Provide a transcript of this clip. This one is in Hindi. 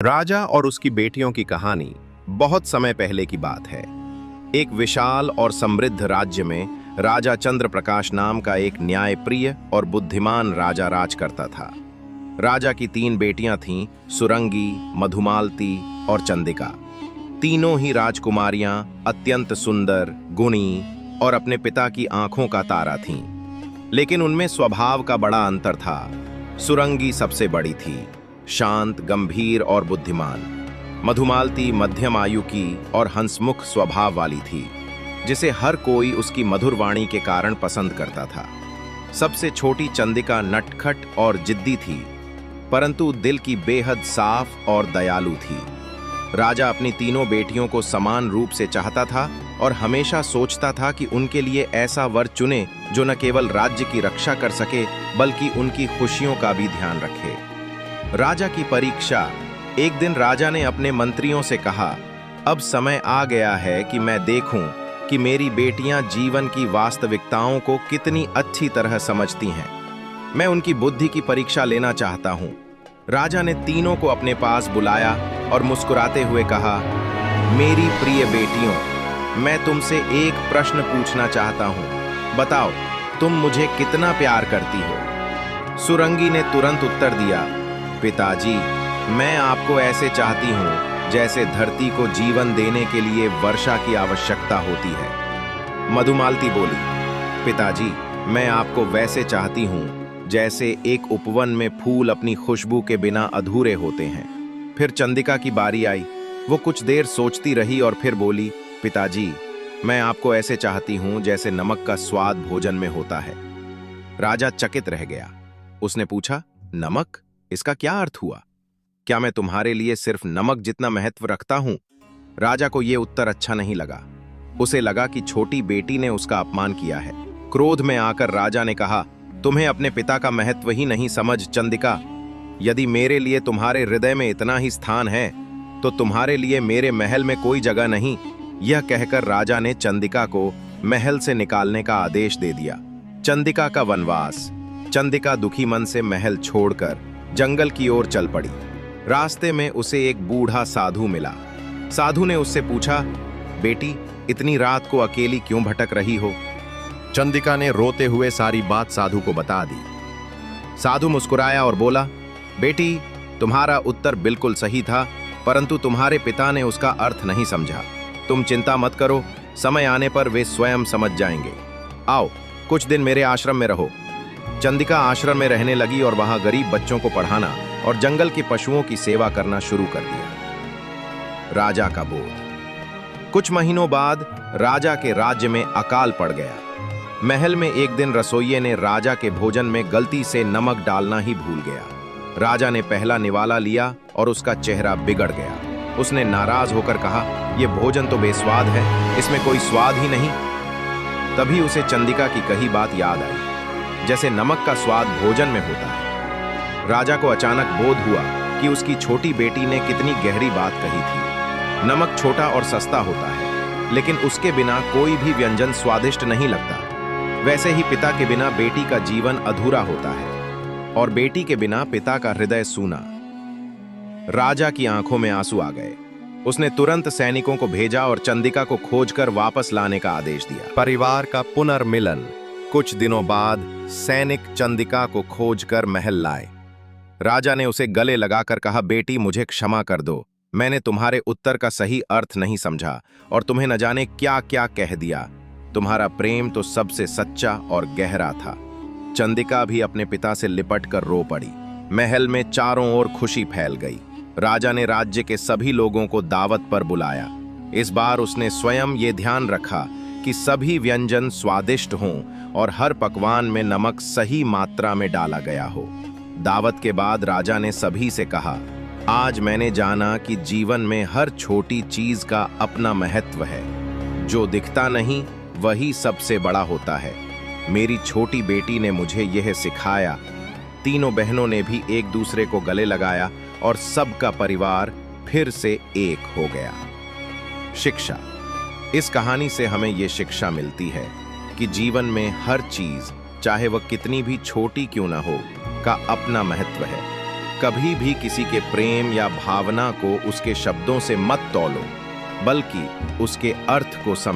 राजा और उसकी बेटियों की कहानी बहुत समय पहले की बात है। एक विशाल और समृद्ध राज्य में राजा चंद्रप्रकाश नाम का एक न्यायप्रिय और बुद्धिमान राजा राज करता था। राजा की 3 बेटियां थीं, सुरंगी, मधुमालती और चंदिका। तीनों ही राजकुमारियां अत्यंत सुंदर, गुणी और अपने पिता की आंखों का तारा थीं। लेकिन उनमें स्वभाव का बड़ा अंतर था। सुरंगी सबसे बड़ी थी, शांत, गंभीर और बुद्धिमान। मधुमालती मध्यम आयु की और हंसमुख स्वभाव वाली थी, जिसे हर कोई उसकी मधुर वाणी के कारण पसंद करता था। सबसे छोटी चंदिका नटखट और जिद्दी थी, परंतु दिल की बेहद साफ और दयालु थी। राजा अपनी तीनों बेटियों को समान रूप से चाहता था और हमेशा सोचता था कि उनके लिए ऐसा वर चुने जो न केवल राज्य की रक्षा कर सके, बल्कि उनकी खुशियों का भी ध्यान रखे। राजा की परीक्षा। एक दिन राजा ने अपने मंत्रियों से कहा, अब समय आ गया है कि मैं देखूं कि मेरी बेटियां जीवन की वास्तविकताओं को कितनी अच्छी तरह समझती हैं। मैं उनकी बुद्धि की परीक्षा लेना चाहता हूं। राजा ने तीनों को अपने पास बुलाया और मुस्कुराते हुए कहा, मेरी प्रिय बेटियों, मैं तुमसे एक प्रश्न पूछना चाहता हूं। बताओ, तुम मुझे कितना प्यार करती हो? सुरंगी ने तुरंत उत्तर दिया, पिताजी, मैं आपको ऐसे चाहती हूँ जैसे धरती को जीवन देने के लिए वर्षा की आवश्यकता होती है। मधुमालती बोली, पिताजी, मैं आपको वैसे चाहती हूँ जैसे एक उपवन में फूल अपनी खुशबू के बिना अधूरे होते हैं। फिर चंदिका की बारी आई। वो कुछ देर सोचती रही और फिर बोली, पिताजी, मैं आपको ऐसे चाहती हूँ जैसे नमक का स्वाद भोजन में होता है। राजा चकित रह गया। उसने पूछा, नमक? इसका क्या अर्थ हुआ? क्या मैं तुम्हारे लिए सिर्फ नमक जितना महत्व रखता हूं? राजा को यह उत्तर अच्छा नहीं लगा। उसे लगा कि छोटी बेटी ने उसका अपमान किया है। क्रोध में आकर राजा ने कहा, तुम्हें अपने पिता का महत्व ही नहीं समझ चंदिका। यदि मेरे लिए तुम्हारे हृदय में इतना ही स्थान है तो तुम्हारे लिए मेरे महल में कोई जगह नहीं। यह कहकर राजा ने चंदिका को महल से निकालने का आदेश दे दिया। चंदिका का वनवास। चंदिका दुखी मन से महल छोड़कर जंगल की ओर चल पड़ी। रास्ते में उसे एक बूढ़ा साधु मिला। साधु ने उससे पूछा, बेटी, इतनी रात को अकेली क्यों भटक रही हो? चंदिका ने रोते हुए सारी बात साधु को बता दी। साधु मुस्कुराया और बोला, बेटी, तुम्हारा उत्तर बिल्कुल सही था, परंतु तुम्हारे पिता ने उसका अर्थ नहीं समझा। तुम चिंता मत करो, समय आने पर वे स्वयं समझ जाएंगे। आओ, कुछ दिन मेरे आश्रम में रहो। चंदिका आश्रम में रहने लगी और वहां गरीब बच्चों को पढ़ाना और जंगल के पशुओं की सेवा करना शुरू कर दिया। राजा का बोध। कुछ महीनों बाद राजा के राज्य में अकाल पड़ गया। महल में एक दिन रसोइये ने राजा के भोजन में गलती से नमक डालना ही भूल गया। राजा ने पहला निवाला लिया और उसका चेहरा बिगड़ गया। उसने नाराज होकर कहा, यह भोजन तो बेस्वाद है, इसमें कोई स्वाद ही नहीं। तभी उसे चंदिका की कही बात याद आई, जैसे नमक का स्वाद भोजन में होता है। राजा को अचानक बोध हुआ कि उसकी छोटी बेटी ने कितनी गहरी बात कही थी। नमक छोटा और सस्ता होता है, लेकिन उसके बिना कोई भी व्यंजन स्वादिष्ट नहीं लगता। वैसे ही पिता के बिना बेटी का जीवन अधूरा होता है और बेटी के बिना पिता का हृदय सूना। राजा की आंखों में आंसू आ गए। उसने तुरंत सैनिकों को भेजा और चंदिका को खोजकर वापस लाने का आदेश दिया। परिवार का पुनर्मिलन। कुछ दिनों बाद सैनिक चंदिका को खोजकर महल लाए। राजा ने उसे गले लगाकर कहा, बेटी, मुझे क्षमा कर दो। मैंने तुम्हारे उत्तर का सही अर्थ नहीं समझा और तुम्हें न जाने क्या क्या कह दिया। तुम्हारा प्रेम तो सबसे सच्चा और गहरा था। चंदिका भी अपने पिता से लिपट कर रो पड़ी। महल में चारों ओर खुशी फैल गई। राजा ने राज्य के सभी लोगों को दावत पर बुलाया। इस बार उसने स्वयं ये ध्यान रखा कि सभी व्यंजन स्वादिष्ट हों और हर पकवान में नमक सही मात्रा में डाला गया हो। दावत के बाद राजा ने सभी से कहा, आज मैंने जाना कि जीवन में हर छोटी चीज का अपना महत्व है। जो दिखता नहीं वही सबसे बड़ा होता है। मेरी छोटी बेटी ने मुझे यह सिखाया। तीनों बहनों ने भी एक दूसरे को गले लगाया और सबका परिवार फिर से एक हो गया। शिक्षा। इस कहानी से हमें ये शिक्षा मिलती है कि जीवन में हर चीज, चाहे वह कितनी भी छोटी क्यों ना हो, का अपना महत्व है। कभी भी किसी के प्रेम या भावना को उसके शब्दों से मत तौलो, बल्कि उसके अर्थ को समझो।